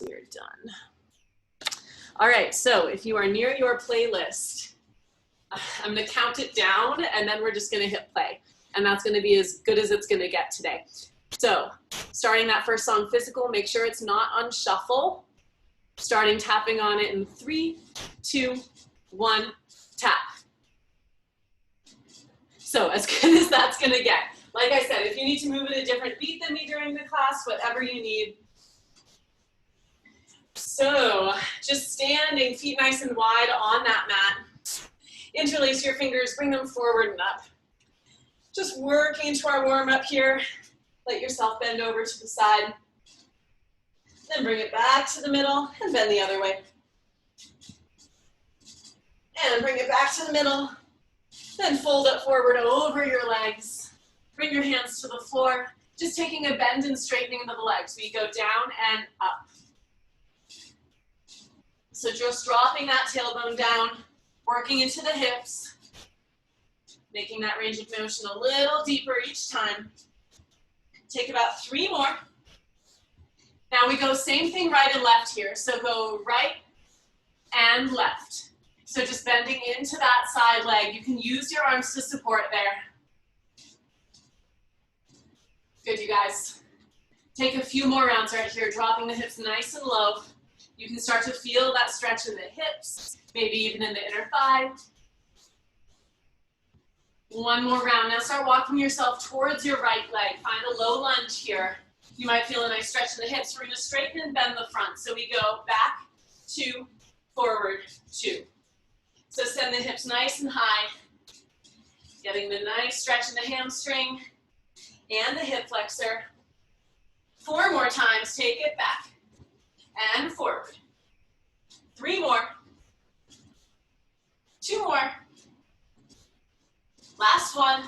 we're done. All right, so if you are near your playlist, I'm gonna count it down and then we're just gonna hit play. And that's gonna be as good as it's gonna get today. So, starting that first song, Physical, make sure it's not on shuffle. Starting tapping on it in 3, 2, 1, tap. So, as good as that's gonna get. Like I said, if you need to move at a different beat than me during the class, whatever you need. So, just standing, feet nice and wide on that mat. Interlace your fingers, bring them forward and up. Just working into our warm-up here. Let yourself bend over to the side. Then bring it back to the middle and bend the other way. And bring it back to the middle. Then fold it forward over your legs. Bring your hands to the floor. Just taking a bend and straightening of the legs. We go down and up. So just dropping that tailbone down, working into the hips, making that range of motion a little deeper each time. Take about 3 more. Now we go same thing right and left here. So go right and left. So just bending into that side leg. You can use your arms to support there. Good, you guys. Take a few more rounds right here, dropping the hips nice and low. You can start to feel that stretch in the hips, maybe even in the inner thigh. One more round. Now start walking yourself towards your right leg. Find a low lunge here. You might feel a nice stretch in the hips. We're going to straighten and bend the front. So we go back, 2, forward, 2. So send the hips nice and high. Getting the nice stretch in the hamstring and the hip flexor. 4 more times. Take it back and forward. 3 more. 2 more. Last one.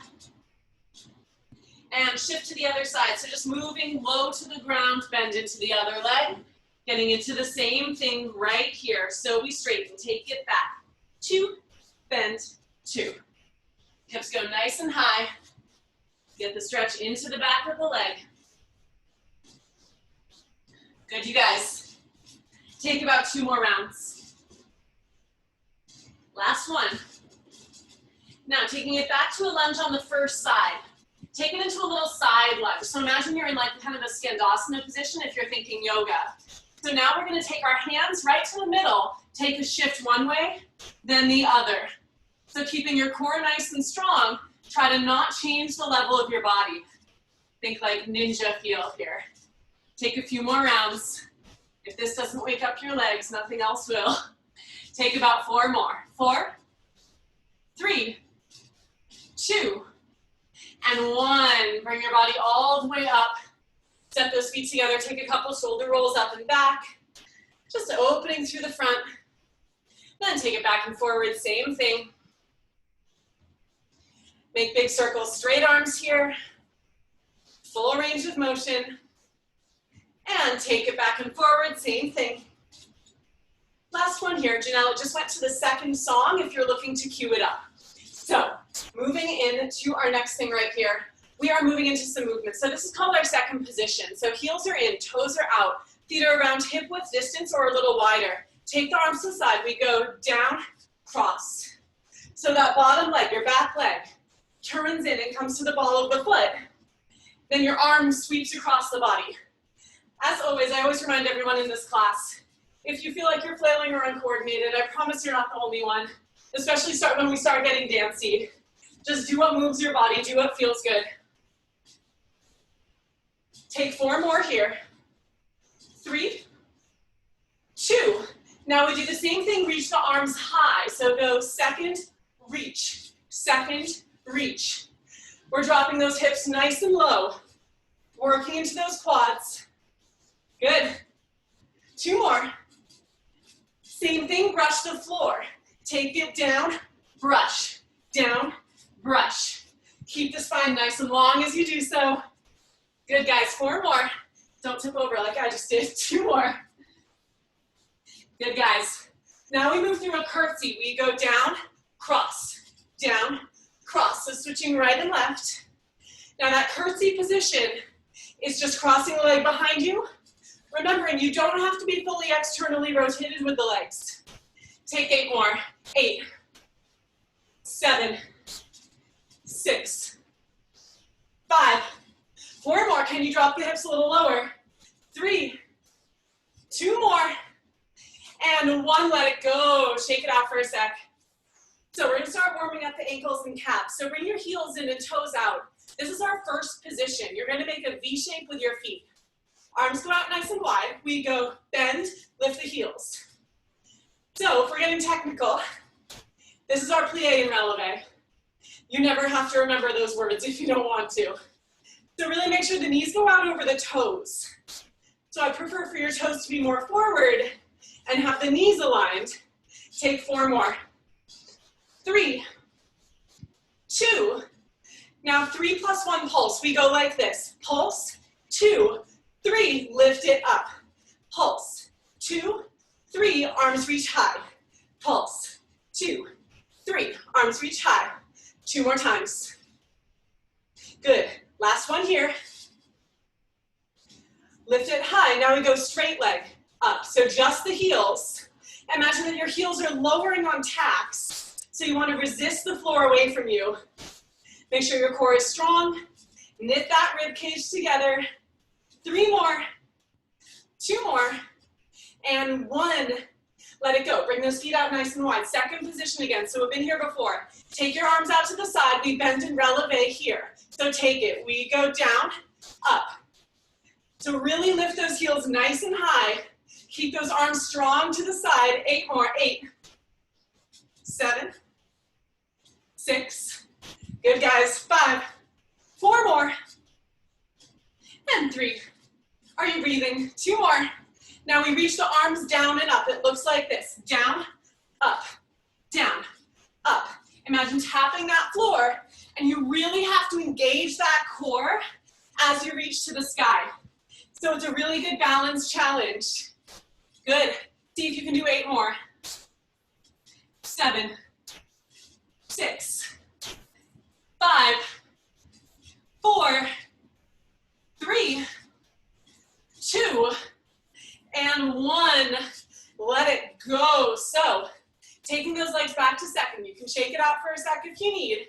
And shift to the other side. So just moving low to the ground, bend into the other leg. Getting into the same thing right here. So we straighten, take it back. 2, bend, 2. Hips go nice and high. Get the stretch into the back of the leg. Good, you guys. Take about 2 more rounds. Last one. Now, taking it back to a lunge on the first side. Take it into a little side lunge. So imagine you're in like kind of a skandasana position if you're thinking yoga. So now we're going to take our hands right to the middle, take a shift one way, then the other. So keeping your core nice and strong, try to not change the level of your body. Think like ninja feel here. Take a few more rounds. If this doesn't wake up your legs, nothing else will. Take about 4 more. 4, 3, 2, and 1. Bring your body all the way up. Step those feet together. Take a couple shoulder rolls up and back. Just opening through the front. Then take it back and forward. Same thing. Make big circles. Straight arms here. Full range of motion. And take it back and forward. Same thing. Last one here. Janelle just went to the second song if you're looking to cue it up. So, moving into our next thing right here, we are moving into some movement. So this is called our second position. So heels are in, toes are out, feet are around hip width distance or a little wider. Take the arms to the side. We go down, cross. So that bottom leg, your back leg, turns in and comes to the ball of the foot. Then your arm sweeps across the body. As always, I always remind everyone in this class, if you feel like you're flailing or uncoordinated, I promise you're not the only one. Especially when we start getting dancy. Just do what moves your body, do what feels good. Take 4 more here. 3, 2. Now we do the same thing, reach the arms high. So go second, reach, second, reach. We're dropping those hips nice and low. Working into those quads. Good. 2 more. Same thing, brush the floor. Take it down, brush, down, brush. Keep the spine nice and long as you do so. Good, guys. 4 more. Don't tip over like I just did. 2 more. Good, guys. Now we move through a curtsy. We go down, cross, down, cross. So switching right and left. Now that curtsy position is just crossing the leg behind you, Remembering you don't have to be fully externally rotated with the legs. Take 8 more. 8, 7, 6, 5. 4 more. Can you drop the hips a little lower? 3, 2 more, and 1. Let it go. Shake it out for a sec. So we're gonna start warming up the ankles and calves. So bring your heels in and toes out. This is our first position. You're gonna make a V shape with your feet. Arms go out nice and wide. We go bend, lift the heels. So if we're getting technical, this is our plie and releve. You never have to remember those words if you don't want to. So really make sure the knees go out over the toes. So I prefer for your toes to be more forward and have the knees aligned. Take 4 more. 3, 2. Now 3 plus 1 pulse. We go like this. Pulse, 2, 3. Lift it up. Pulse, 2, 3. Arms reach high. Pulse, 2, 3. Arms reach high. 2 more times. Good. Last one here. Lift it high. Now we go straight leg up. So just the heels. Imagine that your heels are lowering on tacks. So you want to resist the floor away from you. Make sure your core is strong. Knit that rib cage together. 3 more. 2 more. And 1. Let it go. Bring those feet out nice and wide. Second position again. So we've been here before. Take your arms out to the side. We bend and releve here. So take it. We go down, up. So really lift those heels nice and high. Keep those arms strong to the side. 8 more. 8, 7, 6. Good, guys. 5, 4 more. And 3. Are you breathing? 2 more. Now we reach the arms down and up. It looks like this. Down, up, down, up. Imagine tapping that floor, and you really have to engage that core as you reach to the sky. So it's a really good balance challenge. Good. See if you can do 8 more. 7, 6, 5, 4, 3, 2, and 1. Let it go. So taking those legs back to second. You can shake it out for a sec if you need.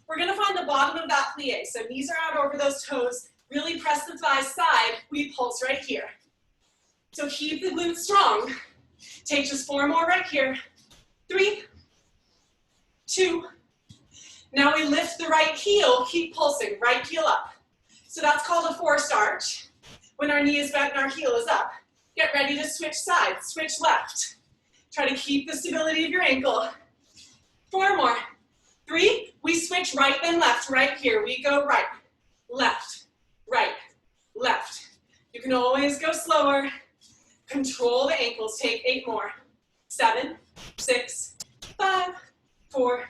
We're gonna find the bottom of that plie. So knees are out over those toes. Really press the thighs side. We pulse right here. So keep the glutes strong. Take just 4 more right here. 3, 2. Now we lift the right heel. Keep pulsing. Right heel up. So that's called a forced arch. When our knee is bent and our heel is up. Get ready to switch sides. Switch left. Try to keep the stability of your ankle. 4 more. 3. We switch right then left. Right here. We go right, left, right, left. You can always go slower. Control the ankles. Take 8 more. 7, 6, 5, 4,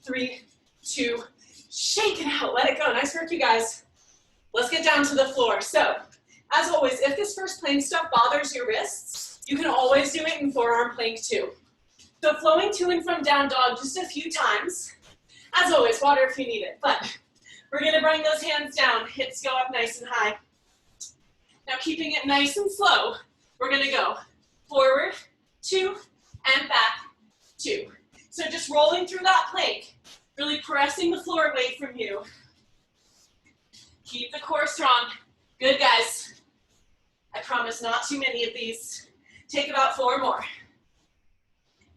3, 2. Shake it out. Let it go. Nice work, you guys. Let's get down to the floor. So, as always, if this first plank stuff bothers your wrists, you can always do it in forearm plank too. So flowing to and from down dog just a few times. As always, water if you need it. But we're going to bring those hands down. Hips go up nice and high. Now keeping it nice and slow, we're going to go forward, 2, and back, 2. So just rolling through that plank, really pressing the floor away from you. Keep the core strong. Good, guys. I promise not too many of these. Take about 4 more.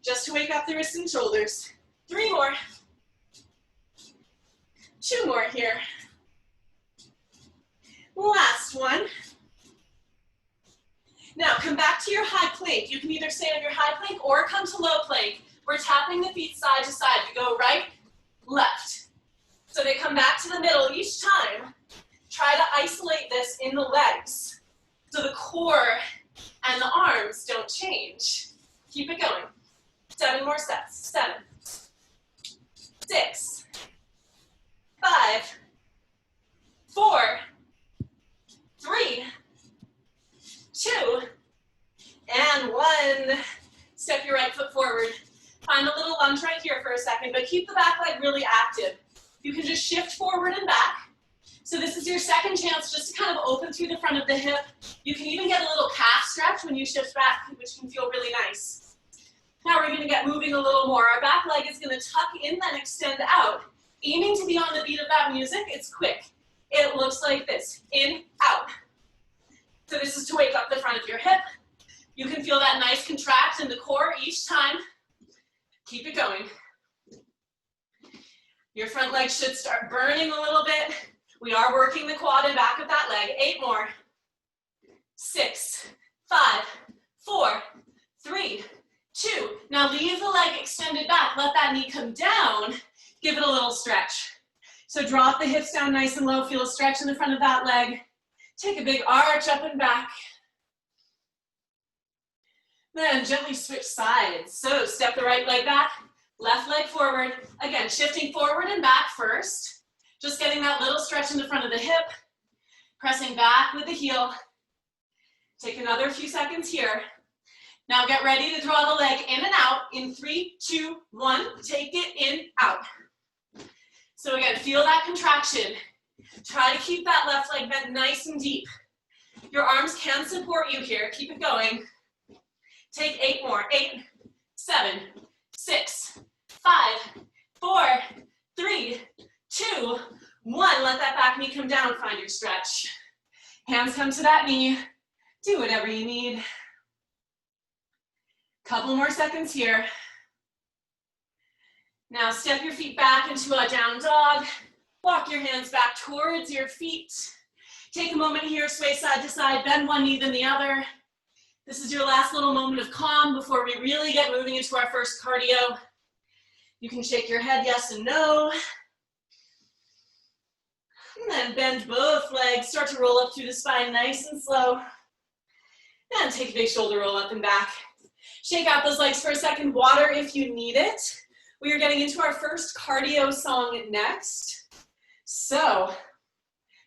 Just to wake up the wrists and shoulders. 3 more. 2 more here. Last one. Now come back to your high plank. You can either stay on your high plank or come to low plank. We're tapping the feet side to side. We go right, left. So they come back to the middle each time. Try to isolate this in the legs so the core and the arms don't change. Keep it going. 7 more steps. 7, 6, 5, 4, 3, 2, and 1. Step your right foot forward. Find a little lunge right here for a second, but keep the back leg really active. You can just shift forward and back. So this is your second chance just to kind of open through the front of the hip. You can even get a little calf stretch when you shift back, which can feel really nice. Now we're gonna get moving a little more. Our back leg is gonna tuck in, then extend out. Aiming to be on the beat of that music, it's quick. It looks like this, in, out. So this is to wake up the front of your hip. You can feel that nice contract in the core each time. Keep it going. Your front leg should start burning a little bit. We are working the quad and back of that leg. 8 more. 6, 5, 4, 3, 2. Now leave the leg extended back. Let that knee come down. Give it a little stretch. So drop the hips down nice and low. Feel a stretch in the front of that leg. Take a big arch up and back. Then gently switch sides. So step the right leg back, left leg forward. Again, shifting forward and back first. Just getting that little stretch in the front of the hip. Pressing back with the heel. Take another few seconds here. Now get ready to draw the leg in and out in 3, 2, 1. Take it in, out. So again, feel that contraction. Try to keep that left leg bent nice and deep. Your arms can support you here. Keep it going. Take 8 more. 8, 7, 6, 5, 4, 3, 2, 1. Let that back knee come down. Find your stretch. Hands come to that knee. Do whatever you need. Couple more seconds here. Now step your feet back into a down dog. Walk your hands back towards your feet. Take a moment here, sway side to side, bend one knee then the other. This is your last little moment of calm before we really get moving into our first cardio. You can shake your head yes and no. And then bend both legs, start to roll up through the spine nice and slow. And take a big shoulder roll up and back. Shake out those legs for a second, water if you need it. We are getting into our first cardio song next. So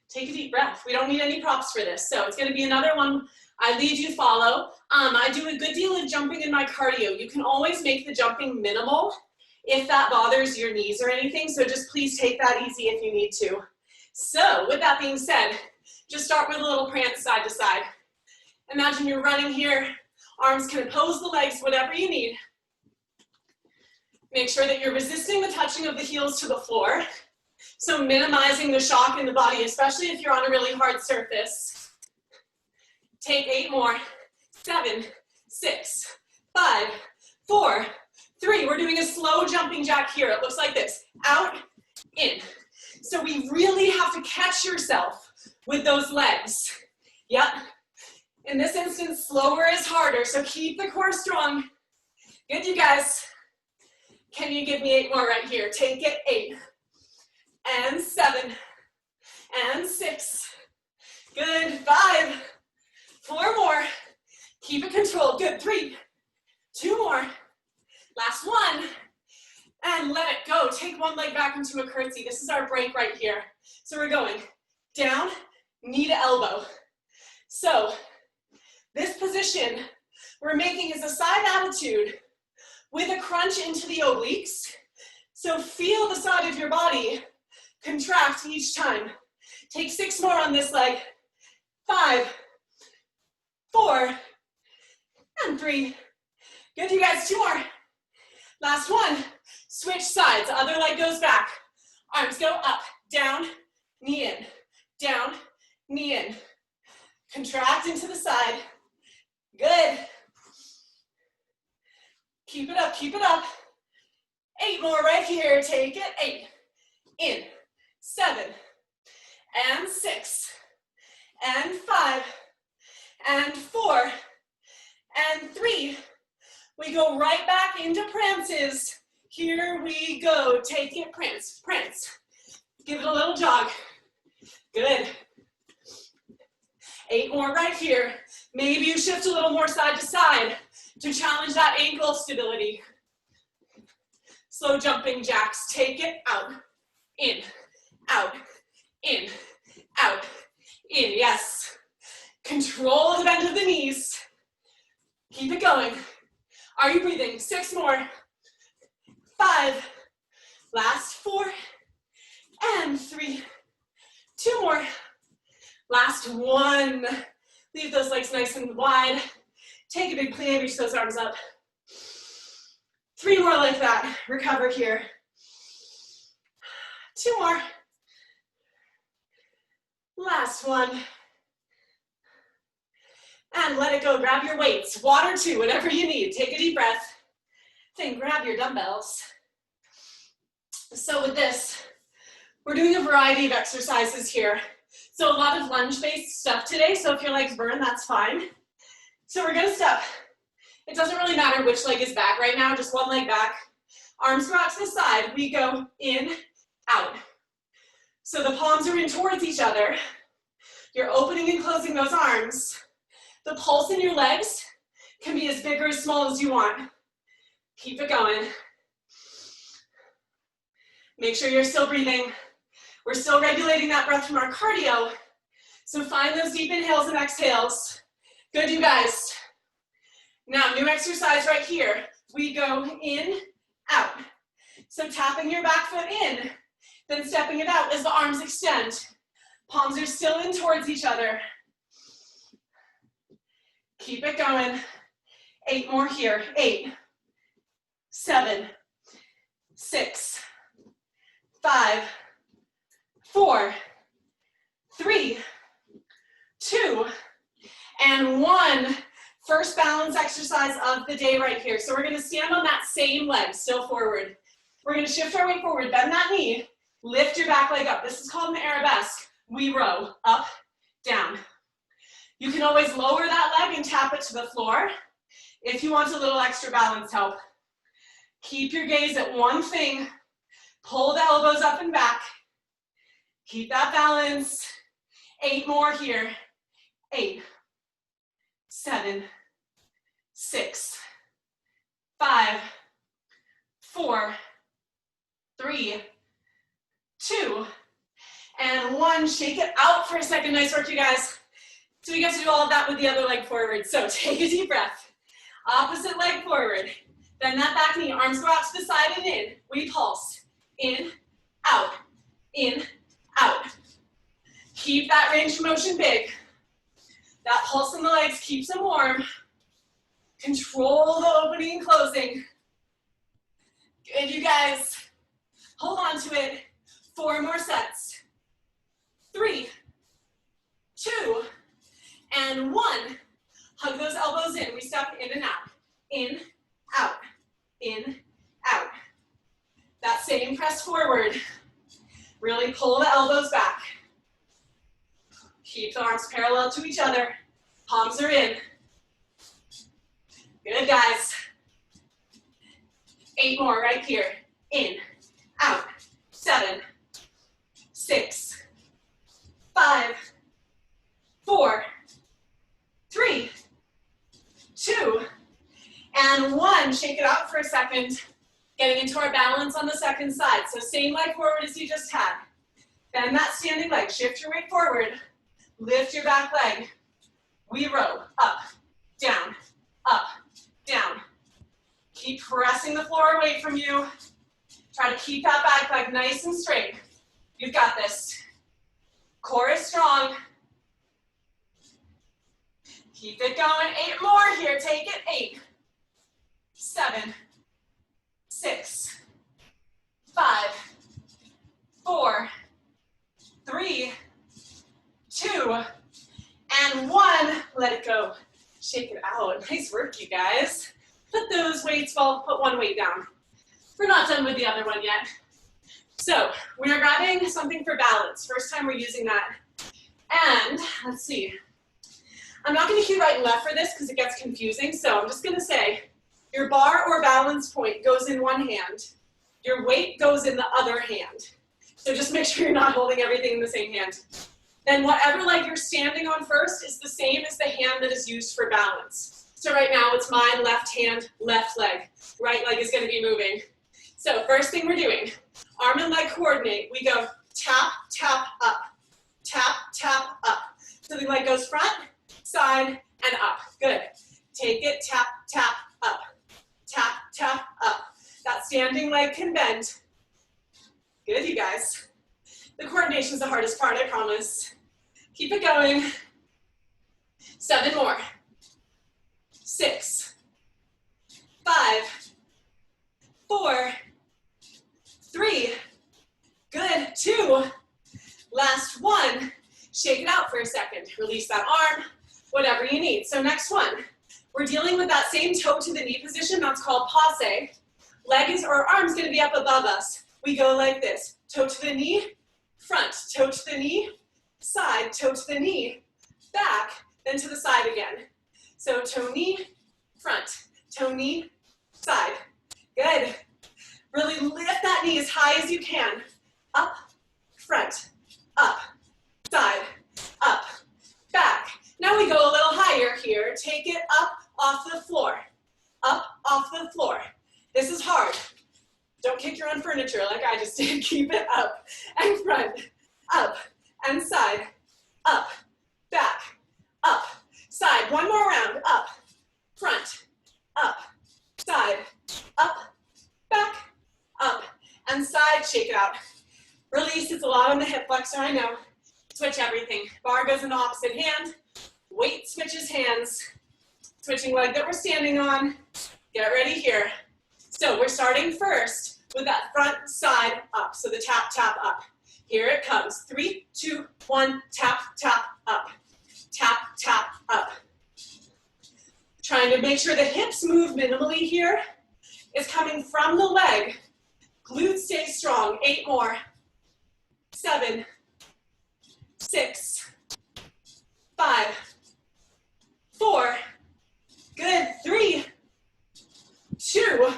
take a deep breath. We don't need any props for this. So it's gonna be another one, I lead, you follow. I do a good deal of jumping in my cardio. You can always make the jumping minimal if that bothers your knees or anything. So just please take that easy if you need to. So with that being said, just start with a little prance side to side. Imagine you're running here. Arms can oppose the legs, whatever you need. Make sure that you're resisting the touching of the heels to the floor. So minimizing the shock in the body, especially if you're on a really hard surface. Take 8 more. 7, 6, 5, 4, 3. We're doing a slow jumping jack here. It looks like this. Out, in. So we really have to catch yourself with those legs. Yep. In this instance, slower is harder, so keep the core strong. Good, you guys. Can you give me 8 more right here? Take it. 8, and 7, and 6. Good. 5, 4 more. Keep it controlled. Good. 3, 2 more. Last one. And let it go. Take one leg back into a curtsy. This is our break right here. So we're going down, knee to elbow. So this position we're making is a side attitude with a crunch into the obliques. So feel the side of your body contract each time. Take 6 more on this leg. 5, 4, and 3. Good, you guys, 2 more. Last one. Switch sides. Other leg goes back. Arms go up, down, knee in, down, knee in. Contract into the side. Good. Keep it up, keep it up. 8 more right here. Take it. 8, in, 7, and 6, and 5, and 4, and 3. We go right back into prances. Here we go. Take it, prance, prance. Give it a little jog. Good. 8 more right here. Maybe you shift a little more side to side to challenge that ankle stability. Slow jumping jacks. Take it, out, in, out, in, out, in. Yes. Control the bend of the knees. Keep it going. Are you breathing? 6 more. 5. Last 4. And 3, 2 more. Last one. Leave those legs nice and wide. Take a big plan, reach those arms up. 3 more like that. Recover here. 2 more. Last one. And let it go. Grab your weights. Water too, whatever you need. Take a deep breath. Then grab your dumbbells. So with this, we're doing a variety of exercises here. So a lot of lunge-based stuff today, so if your legs burn, that's fine. So we're gonna step. It doesn't really matter which leg is back right now, just one leg back. Arms go out to the side. We go in, out. So the palms are in towards each other. You're opening and closing those arms. The pulse in your legs can be as big or as small as you want. Keep it going. Make sure you're still breathing. We're still regulating that breath from our cardio. So find those deep inhales and exhales. Good, you guys. Now, new exercise right here. We go in, out. So tapping your back foot in, then stepping it out as the arms extend. Palms are still in towards each other. Keep it going. 8 more here. 8, 7, 6, 5, 4, 3, 2, and 1. First balance exercise of the day right here. So we're gonna stand on that same leg, still forward. We're gonna shift our weight forward, bend that knee, lift your back leg up. This is called an arabesque. We row, up, down. You can always lower that leg and tap it to the floor if you want a little extra balance help. Keep your gaze at one thing. Pull the elbows up and back. Keep that balance. 8 more here. 8, 7, 6, 5, 4, 3, 2, and 1. Shake it out for a second. Nice work, you guys. So we get to do all of that with the other leg forward. So take a deep breath. Opposite leg forward. Bend that back knee. Arms go out to the side and in. We pulse. In, out, in, out. Keep that range of motion big. That pulse in the legs keeps them warm. Control the opening and closing. Good, you guys. Hold on to it. 4 more sets. 3, 2, and 1. Hug those elbows in. We step in and out. In, out, in, out. That same press forward. Really pull the elbows back. Keep the arms parallel to each other. Palms are in. Good, guys. 8 more right here. In, out. 7, 6, 5, 4, 3, 2, and 1. Shake it out for a second. Getting into our balance on the second side. So same leg forward as you just had. Bend that standing leg. Shift your weight forward. Lift your back leg. We row. Up, down, up, down. Keep pressing the floor away from you. Try to keep that back leg nice and straight. You've got this. Core is strong. Keep it going. 8 more here. Take it. 8, 7, 6, 5, 4, 3, 2, and 1. Let it go. Shake it out. Nice work, you guys. Put those weights, well, put one weight down. We're not done with the other one yet. So we are grabbing something for balance. First time we're using that. And let's see. I'm not going to cue right and left for this because it gets confusing. So I'm just going to say your bar or balance point goes in one hand. Your weight goes in the other hand. So just make sure you're not holding everything in the same hand. Then whatever leg you're standing on first is the same as the hand that is used for balance. So right now it's my left hand, left leg. Right leg is going to be moving. So first thing we're doing, arm and leg coordinate. We go tap, tap, up. Tap, tap, up. So the leg goes front, side, and up. Good. Take it, tap, tap, up. Tap, tap, up. That standing leg can bend. Good, you guys. The coordination is the hardest part, I promise. Keep it going. 7 more. 6, 5, 4, 3, good, 2, last 1. Shake it out for a second. Release that arm, whatever you need. So next one, we're dealing with that same toe to the knee position. That's called passe. Leg is, or arm's gonna be up above us. We go like this, toe to the knee, front, toe to the knee, side, toe to the knee, back, then to the side again. So toe, knee, front, toe, knee, side. Good. Really lift that knee as high as you can. Up, front, up, side, up, back. Now we go a little higher here. Take it up off the floor. Up off the floor. This is hard. Don't kick your own furniture like I just did. Keep it up and front, up and side, up, back, up, side. One more round. Up, front, up, side, up, back, up, and side. Shake it out. Release. It's a lot on the hip flexor, I know. Switch everything. Bar goes in the opposite hand. Weight switches hands. Switching leg that we're standing on. Get ready here. So we're starting first with that front side up. So the tap, tap up. Here it comes. 3, 2, 1, tap, tap up. Tap, tap up. Trying to make sure the hips move minimally here. Is coming from the leg. Glutes stay strong. 8 more. 7, 6, 5, 4, good, 3, 2,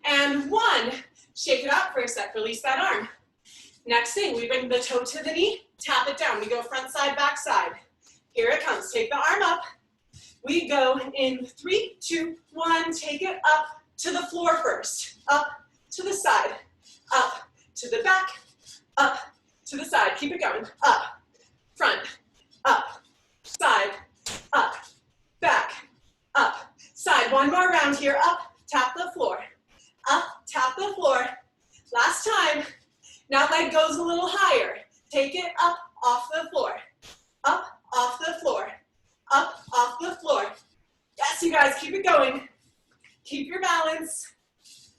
and 1. Shake it out for a sec, release that arm. Next thing, we bring the toe to the knee, tap it down. We go front side, back side. Here it comes, take the arm up. We go in 3, 2, 1, take it up to the floor first. Up to the side, up to the back, up to the side. Keep it going, up, front, up, side, up, back, up, side. One more round here, up, tap the floor, up, tap the floor. Last time. Now leg goes a little higher. Take it up off the floor, up off the floor, up off the floor. Yes, you guys, keep it going. Keep your balance.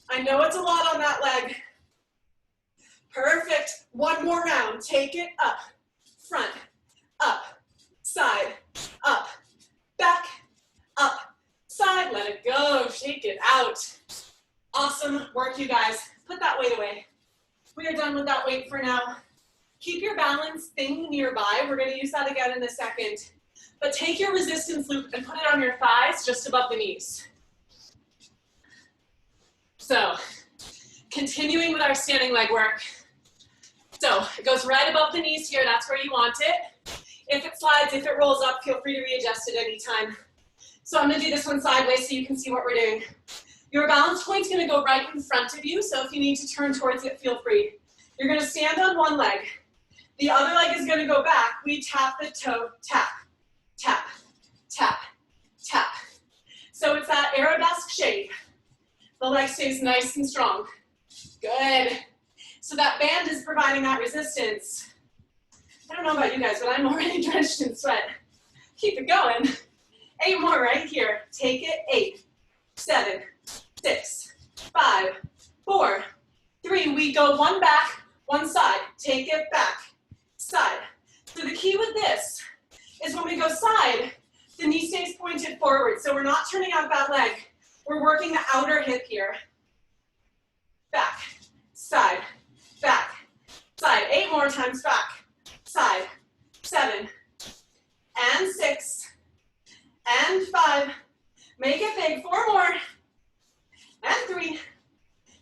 I know it's a lot on that leg. Perfect. One more round. Take it up, front, up, side, up, back, up, side. Let it go. Shake it out. Awesome work, you guys. Put that weight away. We are done with that weight for now. Keep your balance thing nearby. We're going to use that again in a second. But take your resistance loop and put it on your thighs just above the knees. So, continuing with our standing leg work. So, it goes right above the knees here. That's where you want it. If it slides, if it rolls up, feel free to readjust it anytime. So I'm going to do this one sideways so you can see what we're doing. Your balance point's going to go right in front of you, so if you need to turn towards it, feel free. You're going to stand on one leg. The other leg is going to go back. We tap the toe, tap, tap, tap, tap. So it's that arabesque shape. The leg stays nice and strong. Good. So that band is providing that resistance. I don't know about you guys, but I'm already drenched in sweat. Keep it going. 8 more right here. Take it. 8, 7, 6, 5, 4, 3. We go one back, one side. Take it back, side. So the key with this is when we go side, the knee stays pointed forward. So we're not turning out that leg. We're working the outer hip here. Back, side, back, side. 8 more times back, side. 7, and 6, and 5. Make it big. 4 more. And 3.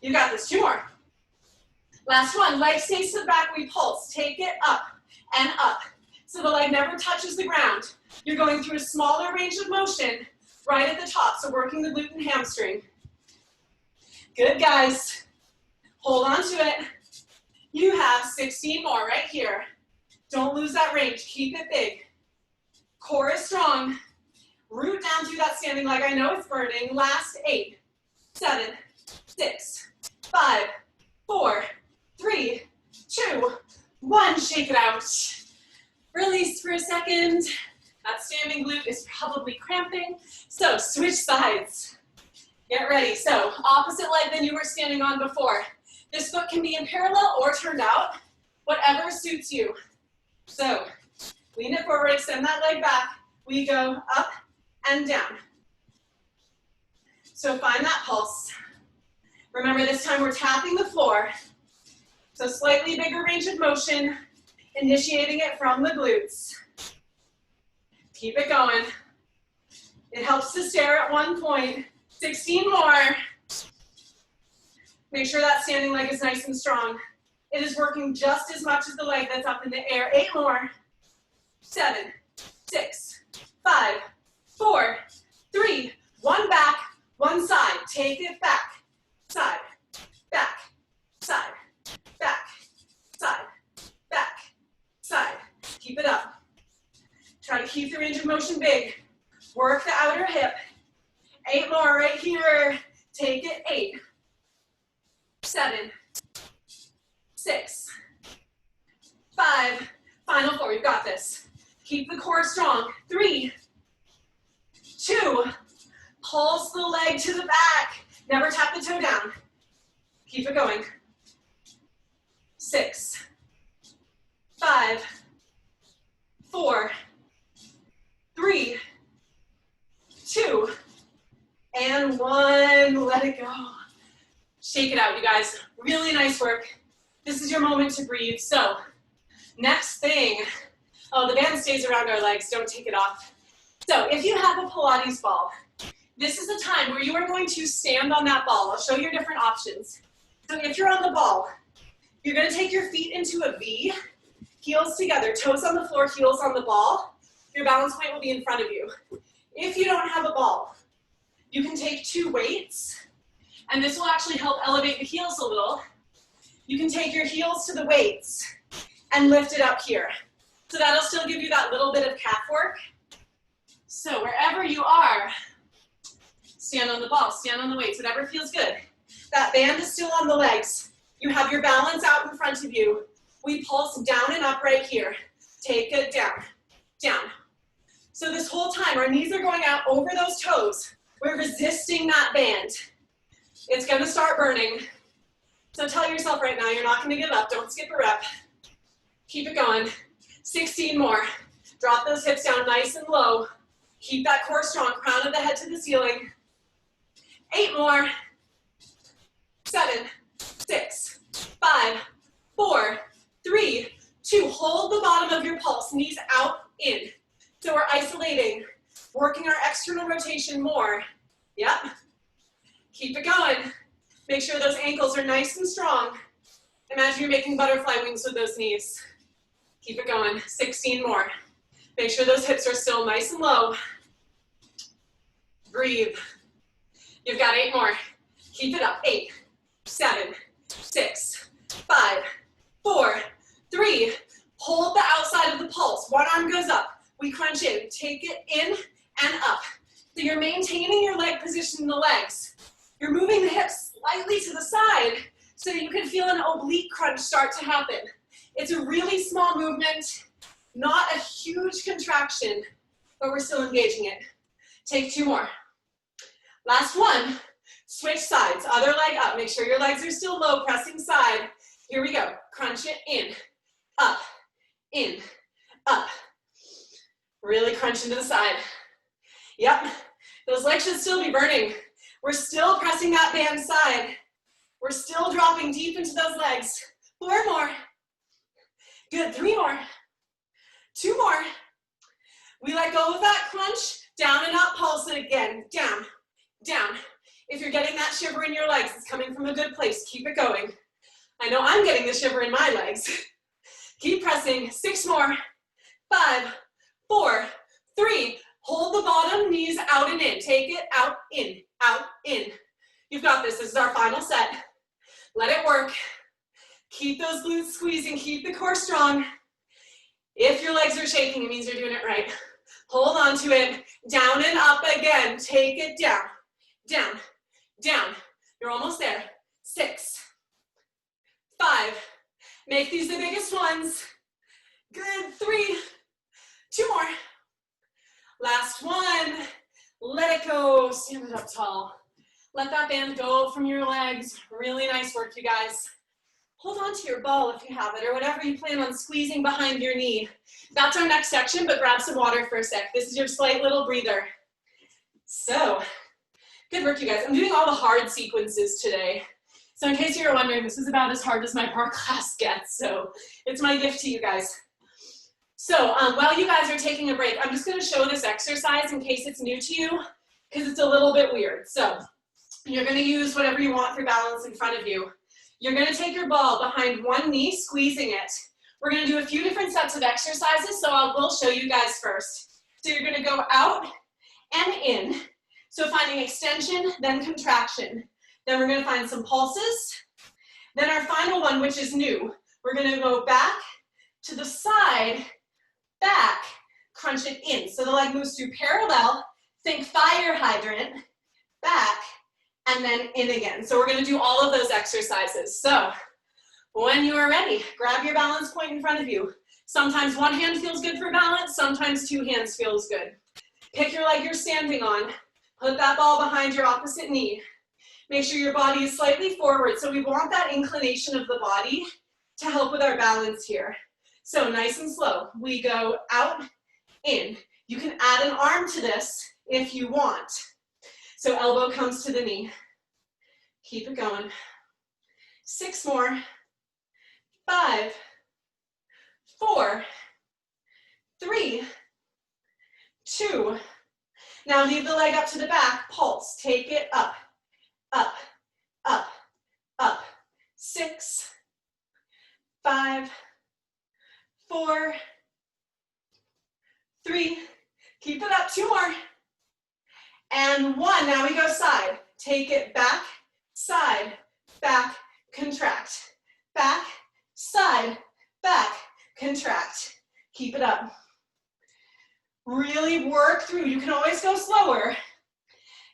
You got this. 2 more. Last one. Leg stays to the back. We pulse. Take it up and up. So the leg never touches the ground. You're going through a smaller range of motion right at the top. So working the glute and hamstring. Good, guys. Hold on to it. You have 16 more right here. Don't lose that range. Keep it big. Core is strong. Root down through that standing leg. I know it's burning. Last 8, 7, 6, 5, 4, 3, 2, 1, shake it out. Release for a second. That standing glute is probably cramping. So switch sides. Get ready. So opposite leg than you were standing on before. This foot can be in parallel or turned out, whatever suits you. So lean it forward, extend that leg back. We go up and down. So find that pulse. Remember, this time we're tapping the floor. So slightly bigger range of motion, initiating it from the glutes. Keep it going. It helps to stare at one point. 16 more. Make sure that standing leg is nice and strong. It is working just as much as the leg that's up in the air. 8 more. 7, 6, 5, 4, 3, 1 back, 1 side. Take it back. Side, back, side, back, side, back, side. Keep it up. Try to keep the range of motion big. Work the outer hip. 8 more right here. Take it. 8, 7, 6, 5. Final 4. You've got this. Keep the core strong. 3, 2. Pulse the leg to the back. Never tap the toe down. Keep it going. 6, 5, 4, 3, 2, and 1. Let it go. Shake it out, you guys. Really nice work. This is your moment to breathe. So, next thing. Oh, the band stays around our legs. Don't take it off. So, if you have a Pilates ball, this is a time where you are going to stand on that ball. I'll show you your different options. So if you're on the ball, you're going to take your feet into a V, heels together, toes on the floor, heels on the ball. Your balance point will be in front of you. If you don't have a ball, you can take 2 weights, and this will actually help elevate the heels a little. You can take your heels to the weights and lift it up here. So that'll still give you that little bit of calf work. So wherever you are, stand on the ball, stand on the weights, whatever feels good. That band is still on the legs. You have your balance out in front of you. We pulse down and up right here. Take it down, down. So this whole time, our knees are going out over those toes. We're resisting that band. It's gonna start burning. So tell yourself right now, you're not gonna give up. Don't skip a rep. Keep it going. 16 more. Drop those hips down nice and low. Keep that core strong, crown of the head to the ceiling. 8 more. 7, 6, 5, 4, 3, 2. Hold the bottom of your pulse, knees out, in. So we're isolating, working our external rotation more. Yep. Keep it going. Make sure those ankles are nice and strong. Imagine you're making butterfly wings with those knees. Keep it going. 16 more. Make sure those hips are still nice and low. Breathe. You've got 8 more. Keep it up. 8, 7, 6, 5, 4, 3. Hold the outside of the pulse. One arm goes up. We crunch in. Take it in and up. So you're maintaining your leg position in the legs. You're moving the hips slightly to the side so you can feel an oblique crunch start to happen. It's a really small movement, not a huge contraction, but we're still engaging it. Take 2 more. Last one. Switch sides. Other leg up. Make sure your legs are still low, pressing side. Here we go. Crunch it in, up, in, up. Really crunch into the side. Yep. Those legs should still be burning. We're still pressing that band side. We're still dropping deep into those legs. 4 more. Good. 3 more. 2 more. We let go of that crunch. Down and up. Pulse it again. Down, down. If you're getting that shiver in your legs, it's coming from a good place. Keep it going. I know I'm getting the shiver in my legs. Keep pressing. 6 more. 5, 4, 3. Hold the bottom, knees out and in. Take it out, in, out, in. You've got this. This is our final set. Let it work. Keep those glutes squeezing. Keep the core strong. If your legs are shaking, it means you're doing it right. Hold on to it. Down and up again. Take it down, down, down. You're almost there. 6, 5, Make these the biggest ones. Good, 3, 2 more. Last one. Let it go, stand it up tall. Let that band go from your legs. Really nice work, you guys. Hold on to your ball if you have it, or whatever you plan on squeezing behind your knee. That's our next section, but grab some water for a sec. This is your slight little breather. So, good work, you guys. I'm doing all the hard sequences today. So in case you're wondering, this is about as hard as my bar class gets, so it's my gift to you guys. So while you guys are taking a break, I'm just gonna show this exercise in case it's new to you, because it's a little bit weird. So you're gonna use whatever you want for balance in front of you. You're gonna take your ball behind one knee, squeezing it. We're gonna do a few different sets of exercises, so we'll show you guys first. So you're gonna go out and in. So finding extension, then contraction. Then we're gonna find some pulses. Then our final one, which is new, we're gonna go back to the side, back, crunch it in. So the leg moves through parallel, think fire hydrant, back, and then in again. So we're gonna do all of those exercises. So when you are ready, grab your balance point in front of you. Sometimes one hand feels good for balance, sometimes two hands feels good. Pick your leg you're standing on, put that ball behind your opposite knee. Make sure your body is slightly forward. So we want that inclination of the body to help with our balance here. So nice and slow. We go out, in. You can add an arm to this if you want. So elbow comes to the knee. Keep it going. 6 more. 5, 4, 3, 2. Now leave the leg up to the back. Pulse. Take it up. Up, up, up. 6, 5, 4, 3. Keep it up. 2 more. And 1. Now we go side. Take it back, side, back, contract. Back, side, back, contract. Keep it up. Really work through. You can always go slower.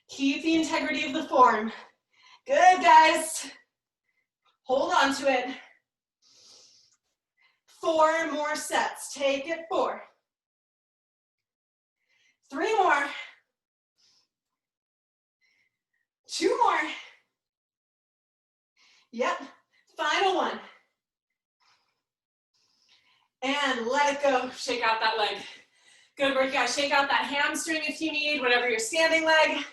Keep the integrity of the form. Good, guys. Hold on to it. 4 more sets. Take it. 4. 3 more. 2 more. Yep. Final one. And let it go. Shake out that leg. Good work, guys. Shake out that hamstring if you need, whatever your standing leg.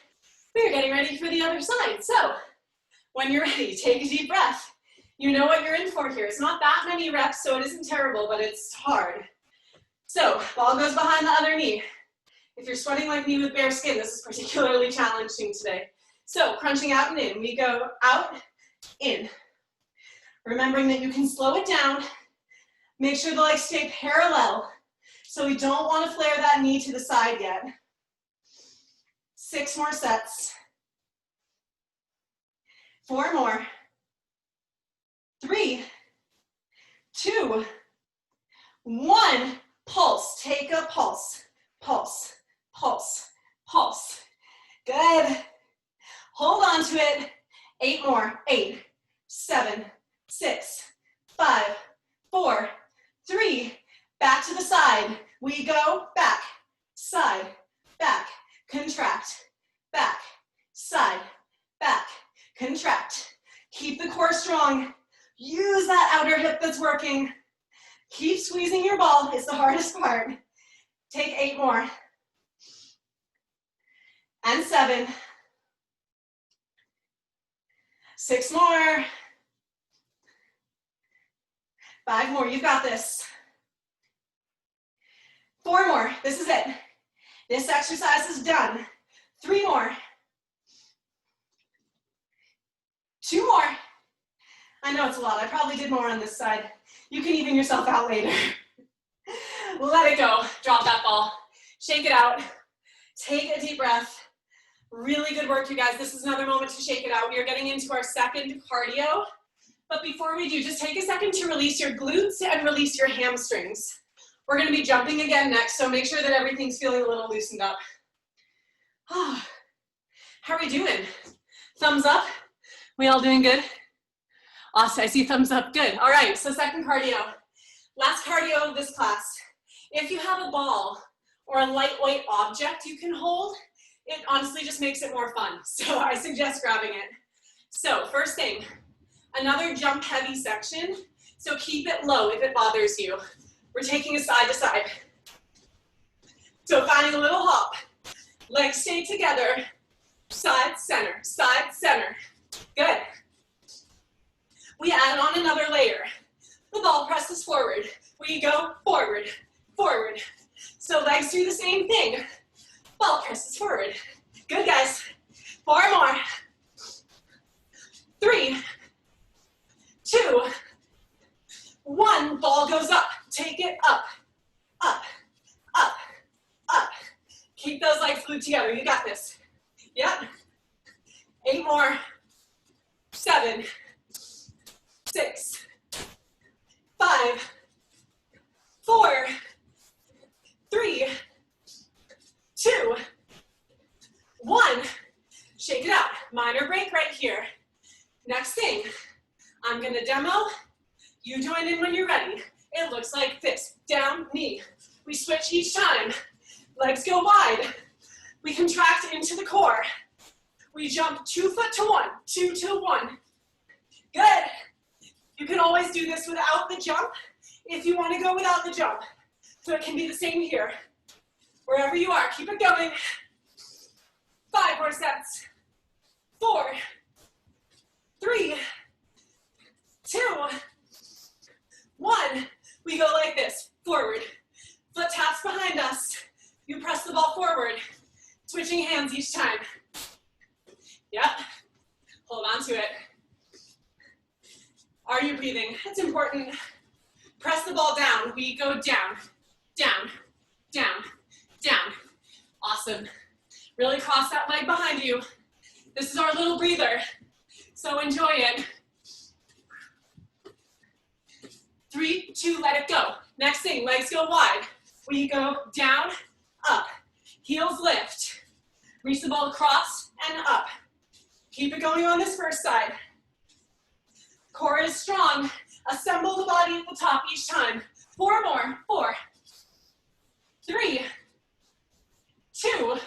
We're getting ready for the other side. So when you're ready, take a deep breath. You know what you're in for here. It's not that many reps, so it isn't terrible, but it's hard. So ball goes behind the other knee. If you're sweating like me with bare skin, this is particularly challenging today. So crunching out and in. We go out, in. Remembering that you can slow it down. Make sure the legs stay parallel. So we don't want to flare that knee to the side yet. 6 more sets. 4 more. 3, 2, 1. Pulse. Take a pulse. Pulse, pulse, pulse. Good. Hold on to it. 8 more. 8, 7, 6, 5, 4, 3. Back to the side. We go back, side, back, contract, back, side, back, contract. Keep the core strong. Use that outer hip that's working. Keep squeezing your ball. It's the hardest part. Take 8 more. And 7. 6 more. 5 more. You've got this. 4 more. This is it. This exercise is done. 3 more. 2 more. I know it's a lot. I probably did more on this side. You can even yourself out later. Let it go. Drop that ball. Shake it out. Take a deep breath. Really good work, you guys. This is another moment to shake it out. We are getting into our second cardio. But before we do, just take a second to release your glutes and release your hamstrings. We're going to be jumping again next, so make sure that everything's feeling a little loosened up. How are we doing? Thumbs up? We all doing good? Awesome, I see thumbs up, good. All right, so second cardio. Last cardio of this class. If you have a ball or a lightweight object you can hold, it honestly just makes it more fun. So I suggest grabbing it. So first thing, another jump heavy section. So keep it low if it bothers you. We're taking a side to side. So finding a little hop. Legs stay together. Side, center, side, center. Good. We add on another layer. The ball presses forward. We go forward, forward. So legs do the same thing. Ball presses forward. Good, guys. 4 more. 3, 2, 1. Ball goes up. Take it up, up, up, up. Keep those legs glued together. You got this. Yep. 8 more. 7, 6, 5, 4, 3, 2, 1. Shake it out. Minor break right here. Next thing, I'm gonna demo. You join in when you're ready. It looks like this. Down, knee. We switch each time. Legs go wide. We contract into the core. We jump 2 foot to 1, 2 to 1. Good. You can always do this without the jump if you want to go without the jump. So it can be the same here. Wherever you are, keep it going. 5 more sets. 4, 3, 2, 1. We go like this, forward. Foot taps behind us. You press the ball forward. Switching hands each time. Yep. Hold on to it. Are you breathing? It's important. Press the ball down. We go down, down, down, down. Awesome. Really cross that leg behind you. This is our little breather, so enjoy it. 3, 2, let it go. Next thing, legs go wide. We go down, up. Heels lift. Reach the ball across and up. Keep it going on this first side. Core is strong. Assemble the body at the top each time. 4 more. 4, 3, 2,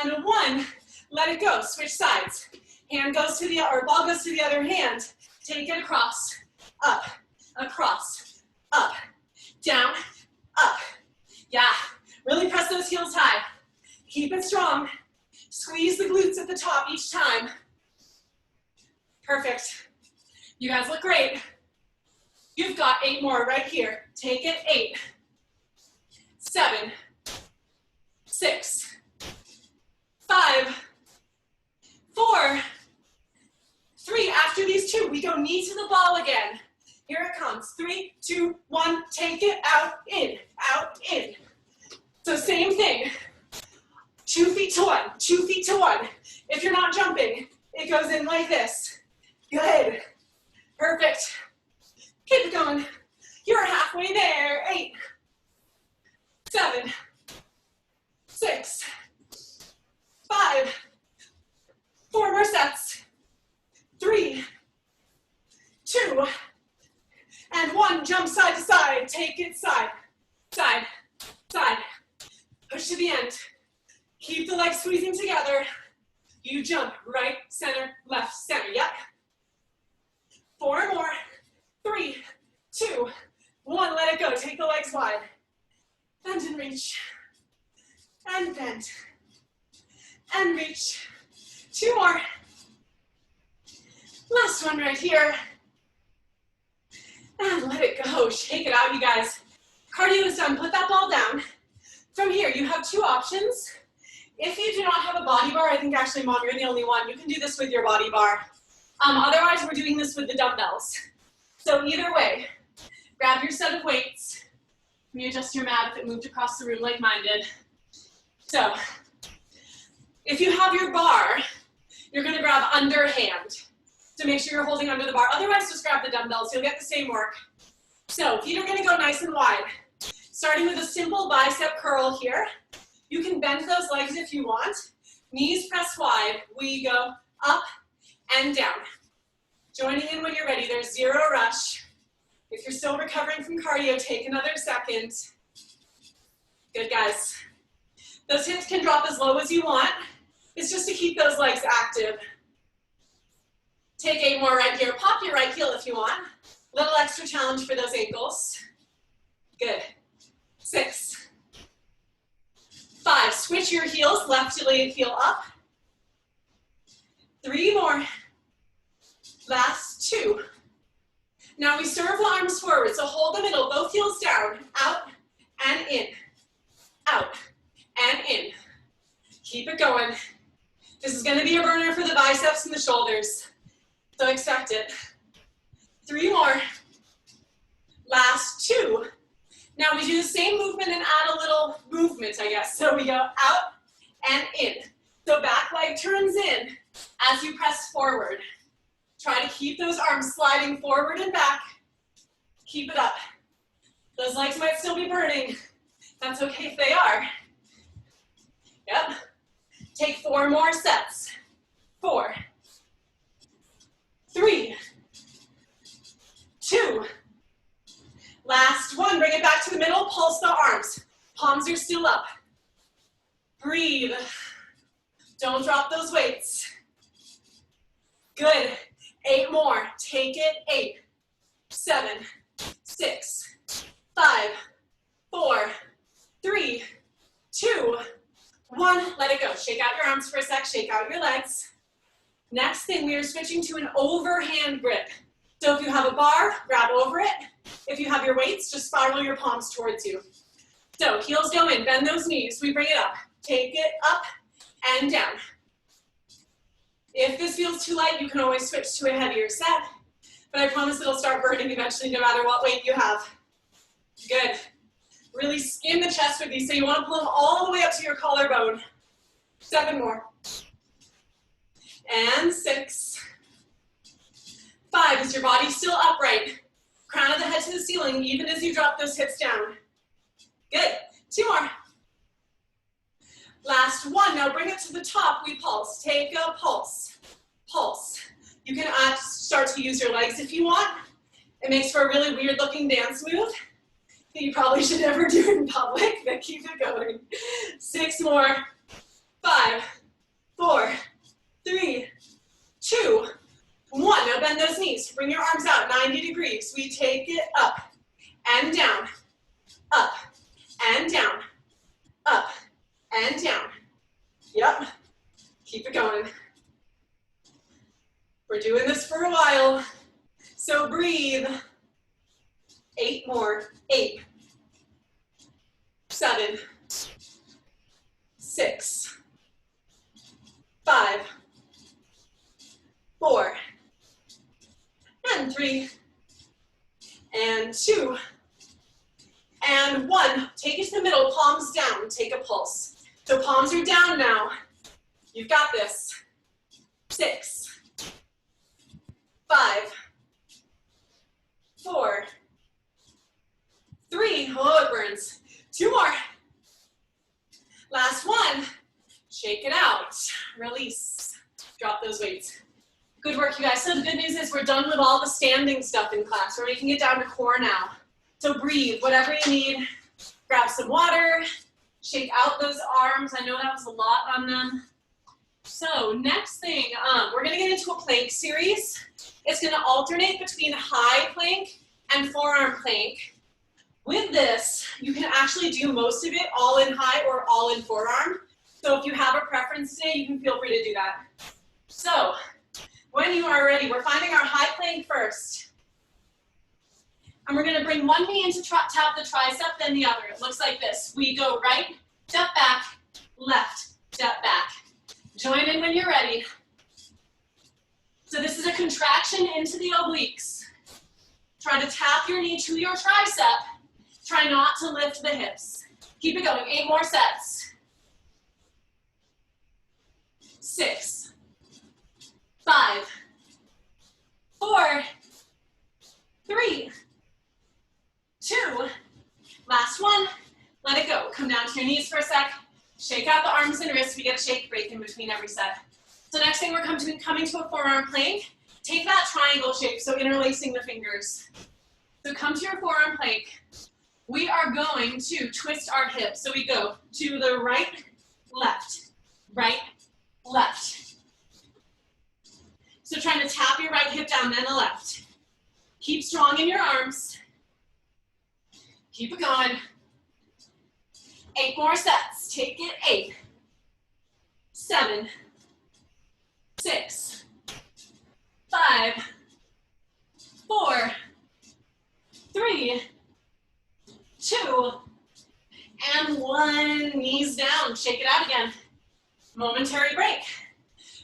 and 1. Let it go. Switch sides. Hand goes to the, or ball goes to the other hand. Take it across, up, across, up, down, up. Yeah. Really press those heels high. Keep it strong. Squeeze the glutes at the top each time. Perfect. You guys look great. You've got 8 more right here. Take it. 8, 7, 6, 5, 4, 3. After these 2, we go knee to the ball again. Here it comes. 3, 2, 1. Take it out, in, out, in. So same thing. 2 feet to 1, 2 feet to 1. If you're not jumping, it goes in like this. Good. Perfect. Keep it going. You're halfway there. 8, 7, 6, 5. 4 more sets. 3, 2, and 1. Jump side to side. Take it side, side, side. Push to the end. Keep the legs squeezing together. You jump right, center, left, center. Yep. 4 more. 3, 2, 1. Let it go. Take the legs wide. Bend and reach. And bend. And reach. 2 more. Last one right here. And let it go. Shake it out, you guys. Cardio is done. Put that ball down. From here, you have 2 options. If you do not have a body bar, I think actually, Mom, you're the only one. You can do this with your body bar. Otherwise, we're doing this with the dumbbells. So either way, grab your set of weights. Let me adjust your mat if it moved across the room like mine did. So if you have your bar, you're going to grab underhand to make sure you're holding under the bar. Otherwise, just grab the dumbbells. You'll get the same work. So feet are going to go nice and wide. Starting with a simple bicep curl here. You can bend those legs if you want. Knees press wide. We go up and down. Joining in when you're ready. There's zero rush. If you're still recovering from cardio, take another second. Good, guys. Those hips can drop as low as you want. It's just to keep those legs active. Take 8 more right here. Pop your right heel if you want. Little extra challenge for those ankles. Good. 6. 5. Switch your heels. Left heel up. 3 more. Last 2. Now we serve the arms forward, so hold the middle, both heels down, out and in, out and in. Keep it going. This is gonna be a burner for the biceps and the shoulders, so expect it. 3 more, last 2. Now we do the same movement and add a little movement, I guess. So we go out and in. So back leg turns in as you press forward. Try to keep those arms sliding forward and back. Keep it up. Those legs might still be burning. That's okay if they are. Yep. Take 4 more sets. 4, 3, 2. Last 1. Bring it back to the middle. Pulse the arms. Palms are still up. Breathe. Don't drop those weights. Good. 8 more. Take it. 8, 7, 6, 5, 4, 3, 2, 1. Let it go. Shake out your arms for a sec. Shake out your legs. Next thing, we are switching to an overhand grip. So if you have a bar, grab over it. If you have your weights, just spiral your palms towards you. So heels go in. Bend those knees. We bring it up. Take it up and down. If this feels too light, you can always switch to a heavier set, but I promise it'll start burning eventually no matter what weight you have. Good. Really skim the chest with these, so you want to pull them all the way up to your collarbone. 7 more. And 6. 5, is your body still upright? Crown of the head to the ceiling, even as you drop those hips down. Good. 2 more. Last 1. Now bring it to the top. We pulse. Take a pulse. Pulse. You can start to use your legs if you want. It makes for a really weird looking dance move that you probably should never do in public, but keep it going. 6 more. 5, 4, 3, 2, 1. Now bend those knees. Bring your arms out 90 degrees. We take it up and down, up and down, up and down. Yep. Keep it going. We're doing this for a while, so breathe. 8 more. 8, 7, 6, 5, 4, and 3, and 2, and 1. Take it to the middle, palms down, take a pulse. So palms are down now. You've got this. 6, 5, 4, 3, oh, it burns. 2 more. Last 1. Shake it out. Release. Drop those weights. Good work, you guys. So the good news is we're done with all the standing stuff in class. We're making it down to core now. So breathe, whatever you need. Grab some water. Shake out those arms. I know that was a lot on them. So next thing, we're gonna get into a plank series. It's gonna alternate between high plank and forearm plank. With this, you can actually do most of it all in high or all in forearm. So if you have a preference today, you can feel free to do that. So when you are ready, we're finding our high plank first. And we're gonna bring one knee in to tap the tricep, then the other. It looks like this. We go right, step back, left, step back. Join in when you're ready. So this is a contraction into the obliques. Try to tap your knee to your tricep. Try not to lift the hips. Keep it going. 8 more sets. 6, 5, 4, 3, 2. Last 1. Let it go. Come down to your knees for a sec. Shake out the arms and wrists. We get a shake break in between every set. So next thing, we're coming to a forearm plank. take that triangle shape, so interlacing the fingers. So come to your forearm plank. We are going to twist our hips. So we go to the right, left, right, left. So trying to tap your right hip down, then the left. Keep strong in your arms. Keep it going. 8 more sets. Take it. 8, 7, 6, 5, 4, 3, 2, and 1. Knees down. Shake it out again. Momentary break.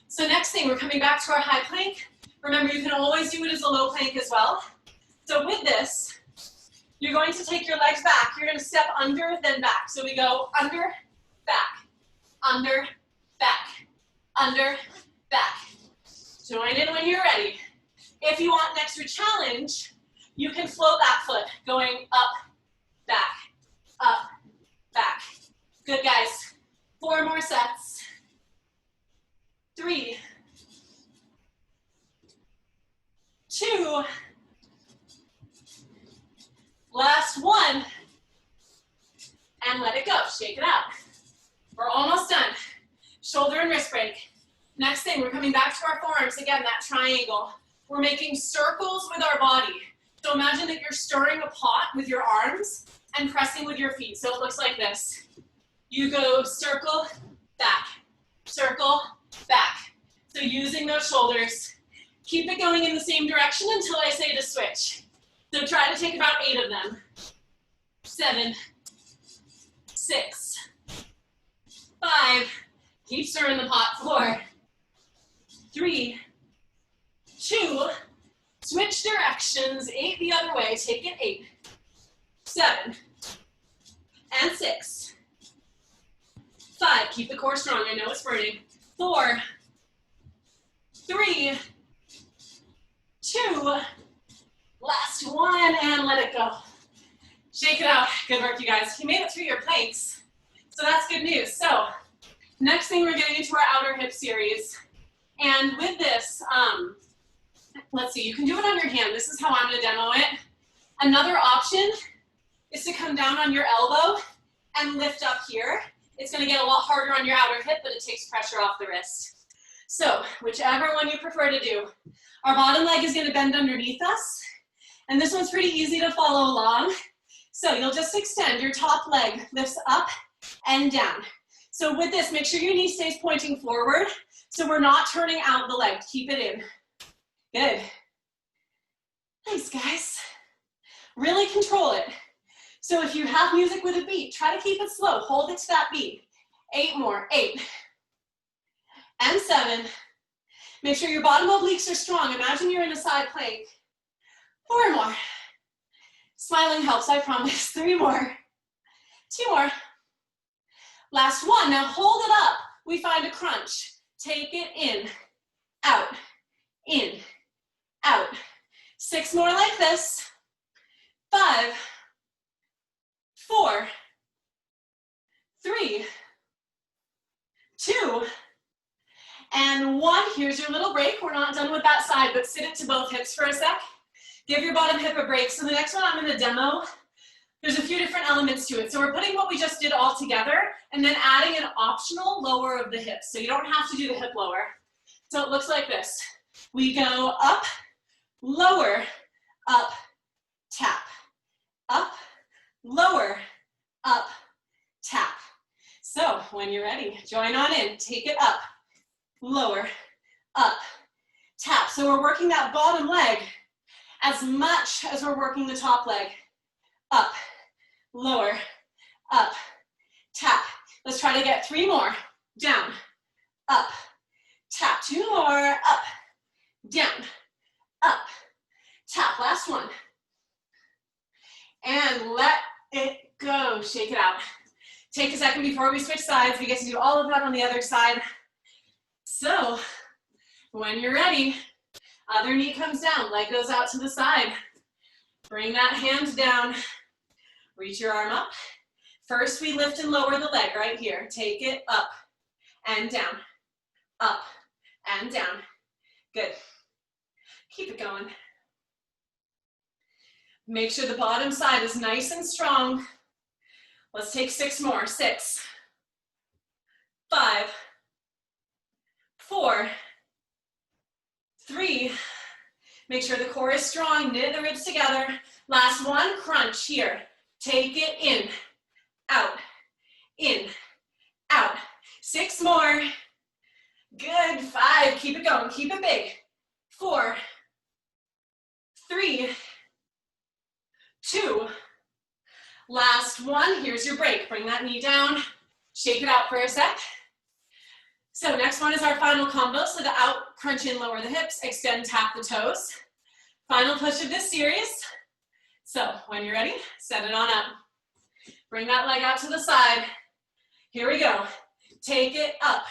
So next thing, we're coming back to our high plank. Remember, you can always do it as a low plank as well. So with this, you're going to take your legs back. You're going to step under, then back. So we go under, back, under, back, under, back. Join in when you're ready. If you want an extra challenge, you can float that foot, going up, back, up, back. Good, guys. 4 more sets. 3, 2, last 1, and let it go. Shake it out. We're almost done. Shoulder and wrist break. Next thing, we're coming back to our forearms. Again, that triangle. We're making circles with our body. So imagine that you're stirring a pot with your arms and pressing with your feet. So it looks like this. You go circle, back, circle, back. So using those shoulders. Keep it going in the same direction until I say to switch. So try to take about 8 of them. 7, 6, 5, keep stirring the pot. 4, 3, 2, switch directions. 8 the other way. Take it. 8, 7, and 6, 5. Keep the core strong. I know it's burning. 4, 3, 2, last 1, and let it go. Shake it out. Good work, you guys. You made it through your planks, so that's good news. So next thing, we're getting into our outer hip series. And with this, let's see, you can do it on your hand. This is how I'm going to demo it. Another option is to come down on your elbow and lift up here. It's going to get a lot harder on your outer hip, but it takes pressure off the wrist. So whichever one you prefer to do. Our bottom leg is going to bend underneath us, and this one's pretty easy to follow along. So you'll just extend your top leg, lifts up and down. So with this, make sure your knee stays pointing forward, so we're not turning out the leg. Keep it in. Good. Nice, guys. Really control it. So if you have music with a beat, try to keep it slow. Hold it to that beat. 8 more. 8. And 7. Make sure your bottom obliques are strong. Imagine you're in a side plank. 4 more. Smiling helps, I promise. 3 more. 2 more. Last 1. Now hold it up. We find a crunch. Take it in, out, in, out. 6 more like this. 5, 4, 3, 2, and 1. Here's your little break. We're not done with that side, but sit it to both hips for a sec. Give your bottom hip a break. So the next one I'm going to demo, there's a few different elements to it. So we're putting what we just did all together and then adding an optional lower of the hips. So you don't have to do the hip lower. So it looks like this. We go up, lower, up, tap. Up, lower, up, tap. So when you're ready, join on in. Take it up, lower, up, tap. So we're working that bottom leg as much as we're working the top leg. Up, lower, up, tap. Let's try to get 3 more. Down, up, tap. 2 more. Up, down, up, tap. Last one. And let it go. Shake it out. Take a second before we switch sides. We get to do all of that on the other side. So when you're ready, other knee comes down, leg goes out to the side. Bring that hand down. Reach your arm up. First, we lift and lower the leg right here. Take it up and down, up and down. Good. Keep it going. Make sure the bottom side is nice and strong. Let's take 6 more. 6, 5, 4, 3. Make sure the core is strong. Knit the ribs together. Last one, crunch here. Take it in, out, in, out. 6 more. Good. 5. Keep it going. Keep it big. 4, 3, 2. Last one. Here's your break. Bring that knee down. Shake it out for a sec. So next one is our final combo. So the out, crunch in, lower the hips, extend, tap the toes. Final push of this series. So when you're ready, set it on up. Bring that leg out to the side. Here we go. Take it up,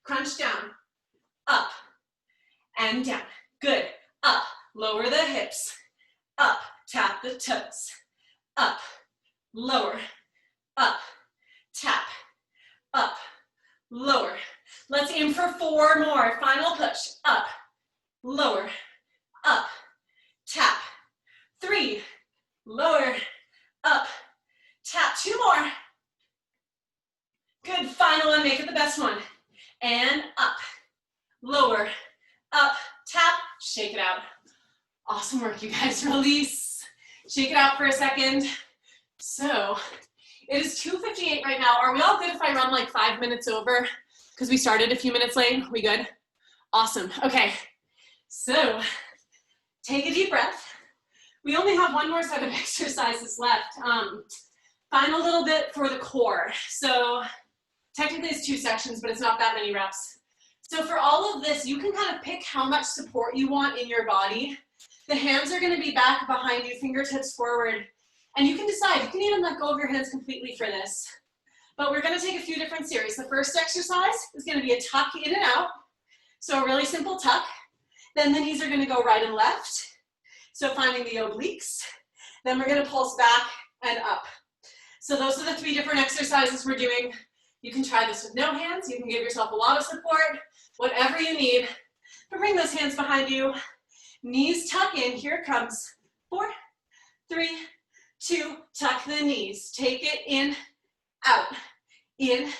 crunch down, up and down. Good. Up, lower the hips, up, tap the toes, up, lower, up, tap, up, lower. Let's aim for 4 more. Final push. Up, lower, up, tap. 3, lower, up, tap. 2 more. Good. Final one. Make it the best one. And up, lower, up, tap. Shake it out. Awesome work, you guys. Release. Shake it out for a second. So it is 2:58 right now. Are we all good if I run like 5 minutes over? Because we started a few minutes late. We good? Awesome. Okay. So take a deep breath. We only have 1 more set of exercises left. Final little bit for the core. So technically it's 2 sections, but it's not that many reps. So for all of this, you can kind of pick how much support you want in your body. The hands are going to be back behind you, fingertips forward. And you can decide, you can even let go of your hands completely for this. But we're going to take a few different series. The first exercise is going to be a tuck in and out. So a really simple tuck. Then the knees are going to go right and left. So finding the obliques. Then we're going to pulse back and up. So those are the 3 different exercises we're doing. You can try this with no hands. You can give yourself a lot of support, whatever you need. But bring those hands behind you. Knees tuck in. Here it comes. 4, 3, 2. Tuck the knees. Take it in, in,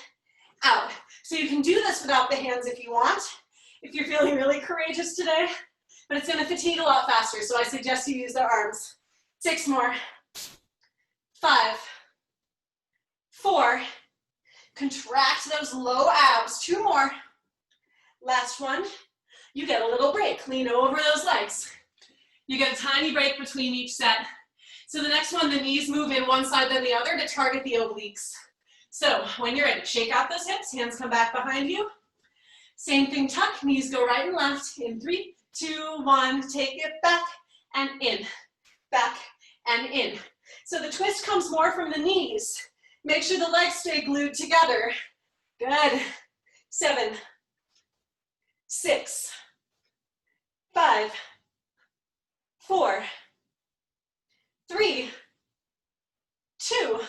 out. So you can do this without the hands if you want, if you're feeling really courageous today, but it's gonna fatigue a lot faster, so I suggest you use the arms. 6 more. 5, 4, contract those low abs. 2 more. Last one. You get a little break. Lean over those legs. You get a tiny break between each set. So the next one, the knees move in one side then the other to target the obliques. So when you're ready, shake out those hips, hands come back behind you. Same thing, tuck, knees go right and left. In 3, 2, 1, take it back and in, back and in. So the twist comes more from the knees. Make sure the legs stay glued together. Good. 7, 6, 5, 4, 3, 2,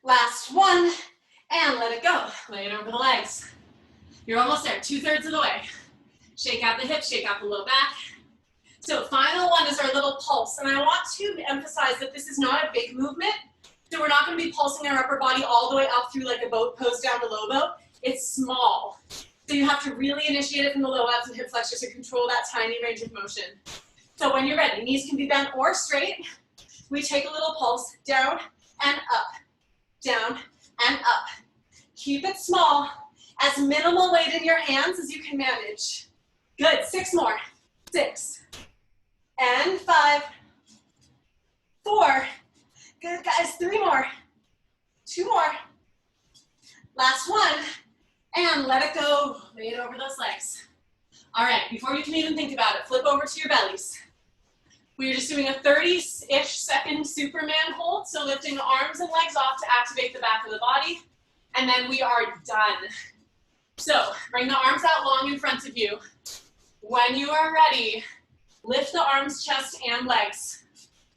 last one, and let it go. Lay it over the legs. You're almost there, 2/3 of the way. Shake out the hips, shake out the low back. So final one is our little pulse, and I want to emphasize that this is not a big movement, so we're not going to be pulsing our upper body all the way up through like a boat pose down to low boat. It's small. So you have to really initiate it from the low abs and hip flexors to control that tiny range of motion. So when you're ready, knees can be bent or straight. We take a little pulse down and up, down and up. Keep it small, as minimal weight in your hands as you can manage. Good, 6 more. 6 and 5, 4. Good guys, 3 more. 2 more. Last one, and let it go. Lay it over those legs. All right, before you can even think about it, flip over to your bellies. We're just doing a 30-ish second Superman hold, so lifting the arms and legs off to activate the back of the body, and then we are done. So bring the arms out long in front of you. When you are ready, lift the arms, chest, and legs.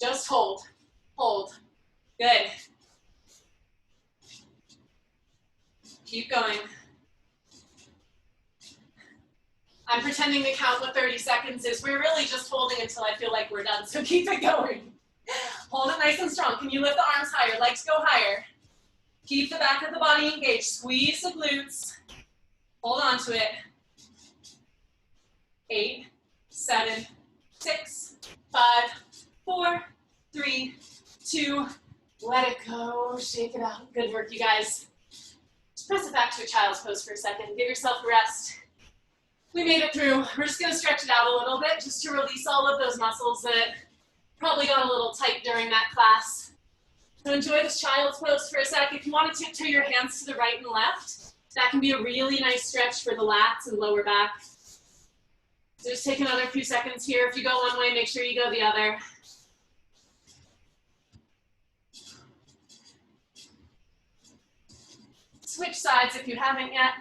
Just hold, hold. Good. Keep going. I'm pretending to count what 30 seconds is. We're really just holding until I feel like we're done, so keep it going. Hold it nice and strong. Can you lift the arms higher? Legs go higher. Keep the back of the body engaged. Squeeze the glutes. Hold on to it. 8, 7, 6, 5, 4, 3, 2, let it go. Shake it out. Good work, you guys. Just press it back to a child's pose for a second. Give yourself a rest. We made it through. We're just going to stretch it out a little bit just to release all of those muscles that probably got a little tight during that class. So enjoy this child's pose for a sec. If you want to tiptoe your hands to the right and left, that can be a really nice stretch for the lats and lower back. So just take another few seconds here. If you go one way, make sure you go the other. Switch sides if you haven't yet.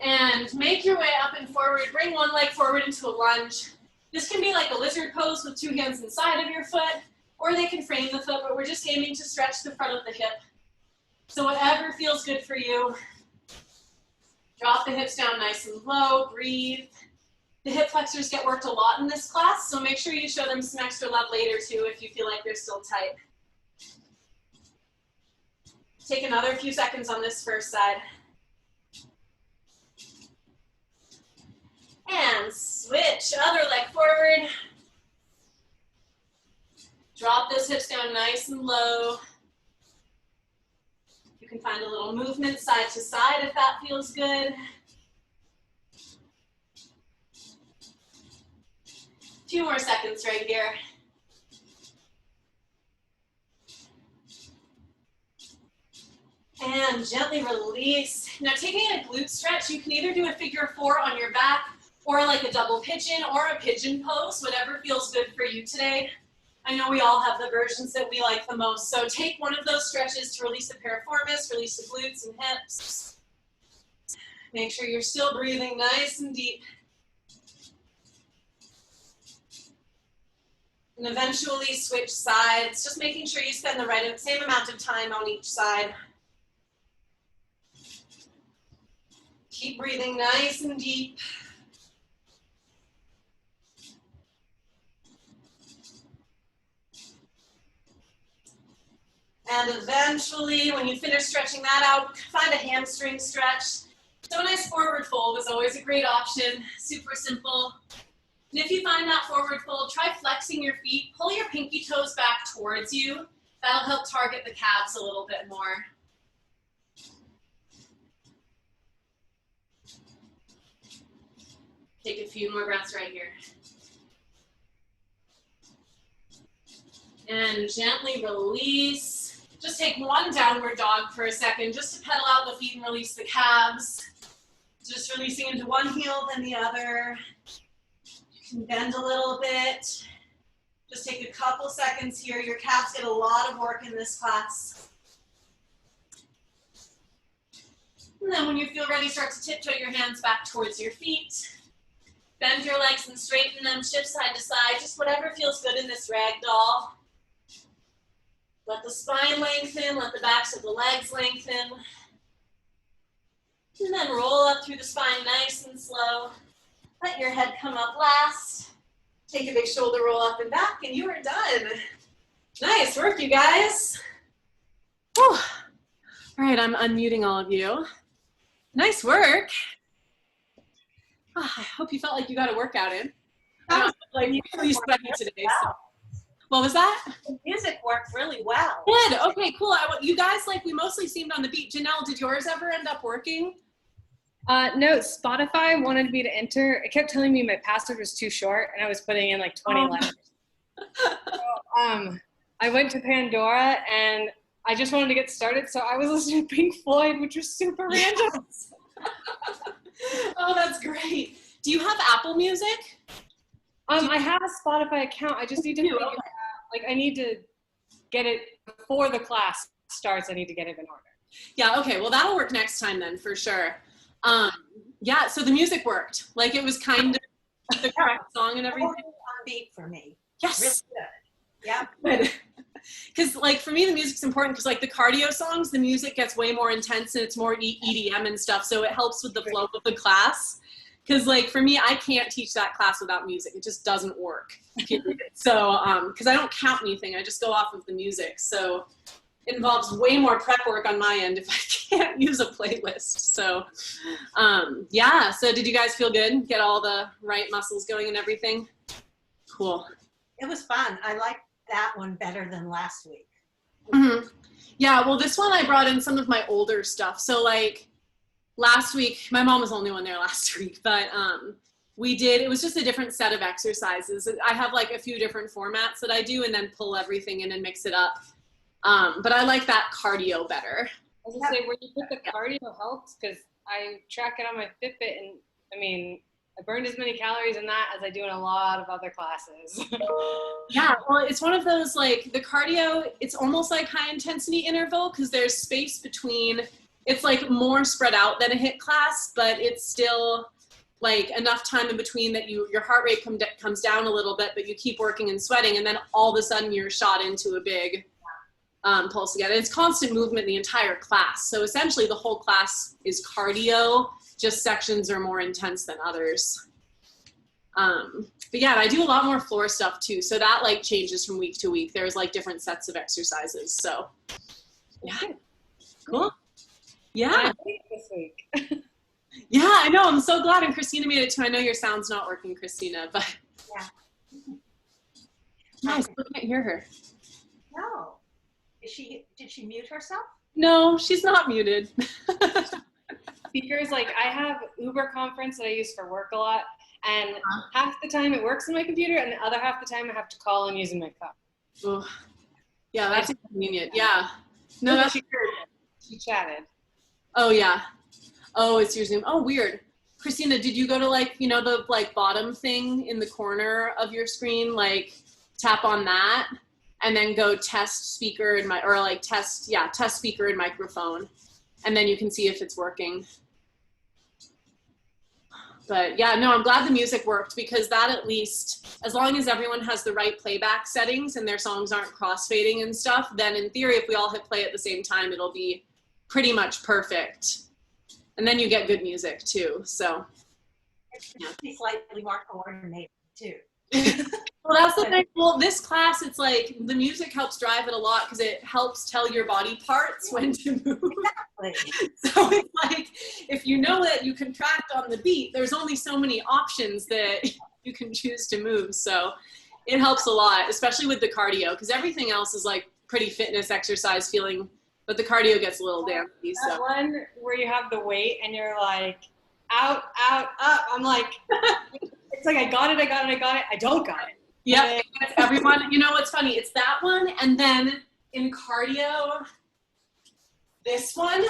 And make your way up and forward. Bring one leg forward into a lunge. This can be like a lizard pose with 2 hands inside of your foot, or they can frame the foot, but we're just aiming to stretch the front of the hip. So whatever feels good for you. Drop the hips down nice and low, breathe. The hip flexors get worked a lot in this class, so make sure you show them some extra love later too if you feel like they're still tight. Take another few seconds on this first side. And switch, other leg forward. Drop those hips down nice and low. You can find a little movement side to side if that feels good. A few more seconds right here. And gently release. Now taking a glute stretch, you can either do a figure 4 on your back or like a double pigeon or a pigeon pose, whatever feels good for you today. I know we all have the versions that we like the most, so take one of those stretches to release the piriformis, release the glutes and hips. Make sure you're still breathing nice and deep. And eventually switch sides, just making sure you spend the same amount of time on each side. Keep breathing nice and deep. And eventually, when you finish stretching that out, find a hamstring stretch. So a nice forward fold is always a great option, super simple. And if you find that forward fold, try flexing your feet, pull your pinky toes back towards you. That'll help target the calves a little bit more. Take a few more breaths right here. And gently release. Just take one downward dog for a second, just to pedal out the feet and release the calves. Just releasing into one heel, then the other. You can bend a little bit. Just take a couple seconds here. Your calves get a lot of work in this class. And then when you feel ready, start to tiptoe your hands back towards your feet. Bend your legs and straighten them, shift side to side, just whatever feels good in this ragdoll. Let the spine lengthen, let the backs of the legs lengthen. And then roll up through the spine nice and slow. Let your head come up last. Take a big shoulder roll up and back, and you are done. Nice work, you guys. Whew. All right, I'm unmuting all of you. Nice work. Oh, I hope you felt like you got a workout in. Like really sweaty today. So. What was that? The music worked really well. Good. Okay, cool. You guys, like, we mostly seemed on the beat. Janelle, did yours ever end up working? No, Spotify wanted me to enter. It kept telling me my password was too short, and I was putting in like 20 letters. So, I went to Pandora, and I just wanted to get started, so I was listening to Pink Floyd, which was super random. Oh, that's great. Do you have Apple Music? I have a Spotify account. I just need to figure out, like, I need to get it before the class starts. I need to get it in order. Yeah, okay. Well, that'll work next time then, for sure. Yeah, so the music worked. Like, it was kind of the correct song and everything. On beat for me. Yes. Really good. Yeah. Good. Because like for me, the music's important because like the cardio songs, the music gets way more intense and it's more EDM and stuff. So it helps with the flow of the class. Because like for me, I can't teach that class without music. It just doesn't work. So because I don't count anything, I just go off of the music. So it involves way more prep work on my end if I can't use a playlist. So yeah. So did you guys feel good? Get all the right muscles going and everything? Cool. It was fun. I liked that one better than last week. Mm-hmm. Yeah, well, this one I brought in some of my older stuff. So like last week, my mom was the only one there last week, but it was just a different set of exercises. I have like a few different formats that I do and then pull everything in and mix it up. But I like that cardio better. I was gonna say, where you put the cardio helps because I track it on my Fitbit, and I mean, I burned as many calories in that as I do in a lot of other classes. Yeah, well, it's one of those, like, the cardio, it's almost like high intensity interval because there's space between, it's like more spread out than a HIIT class, but it's still like enough time in between that your heart rate comes down a little bit, but you keep working and sweating, and then all of a sudden you're shot into a big pulse again. It's constant movement the entire class. So essentially the whole class is cardio, just sections are more intense than others. But yeah, I do a lot more floor stuff too. So that like changes from week to week. There's like different sets of exercises. So yeah, cool. Yeah. This week. Yeah, I know. I'm so glad. And Christina made it too. I know your sound's not working, Christina, but Yeah. I still can't hear her. No. Did she mute herself? No, she's not muted. Speakers, like I have Uber conference that I use for work a lot, and half the time it works on my computer, and the other half the time I have to call in using my phone. Oh, yeah, that's inconvenient. Yeah. No, that's weird. She chatted. Oh, yeah. Oh, it's your Zoom. Oh, weird. Christina, did you go to like, you know, the like bottom thing in the corner of your screen, like tap on that and then go test speaker and test speaker and microphone. And then you can see if it's working. But yeah, no, I'm glad the music worked because that at least, as long as everyone has the right playback settings and their songs aren't crossfading and stuff, then in theory, if we all hit play at the same time, it'll be pretty much perfect. And then you get good music too, so. It's slightly more coordinated too. Well, that's the thing. Well, this class, it's like the music helps drive it a lot because it helps tell your body parts when to move. Exactly. So it's like, if you know that you contract on the beat, there's only so many options that you can choose to move. So it helps a lot, especially with the cardio, because everything else is like pretty fitness exercise feeling, but the cardio gets a little dampy. That one where you have the weight and you're like, out, out, up. I'm like, it's like, I got it. I don't got it. Yep, everyone. You know what's funny? It's that one, and then in cardio, this one.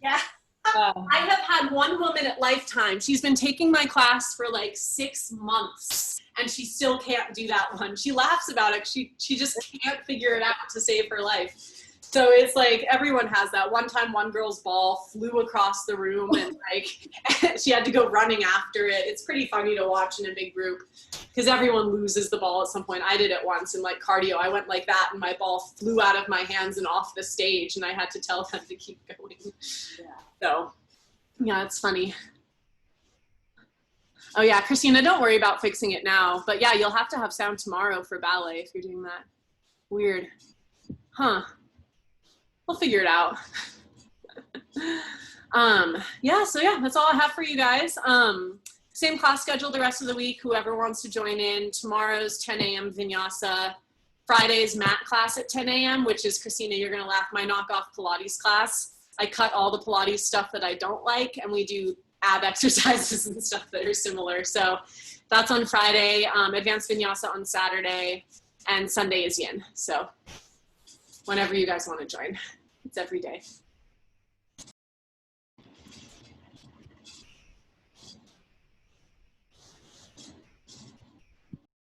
Yeah. I have had one woman at Lifetime. She's been taking my class for like 6 months, and she still can't do that one. She laughs about it. She just can't figure it out to save her life. So it's like everyone has that. One time, one girl's ball flew across the room, and like she had to go running after it. It's pretty funny to watch in a big group because everyone loses the ball at some point. I did it once in like cardio. I went like that, and my ball flew out of my hands and off the stage, and I had to tell them to keep going. Yeah. So yeah, it's funny. Oh yeah, Christina, don't worry about fixing it now. But yeah, you'll have to have sound tomorrow for ballet if you're doing that. Weird. Huh. We'll figure it out. Yeah, so yeah, that's all I have for you guys. Same class schedule the rest of the week, whoever wants to join in. Tomorrow's 10 a.m. Vinyasa. Friday's mat class at 10 a.m., which is, Christina, you're gonna laugh, my knockoff Pilates class. I cut all the Pilates stuff that I don't like, and we do ab exercises and stuff that are similar. So that's on Friday, advanced Vinyasa on Saturday, and Sunday is yin. So whenever you guys want to join, it's every day.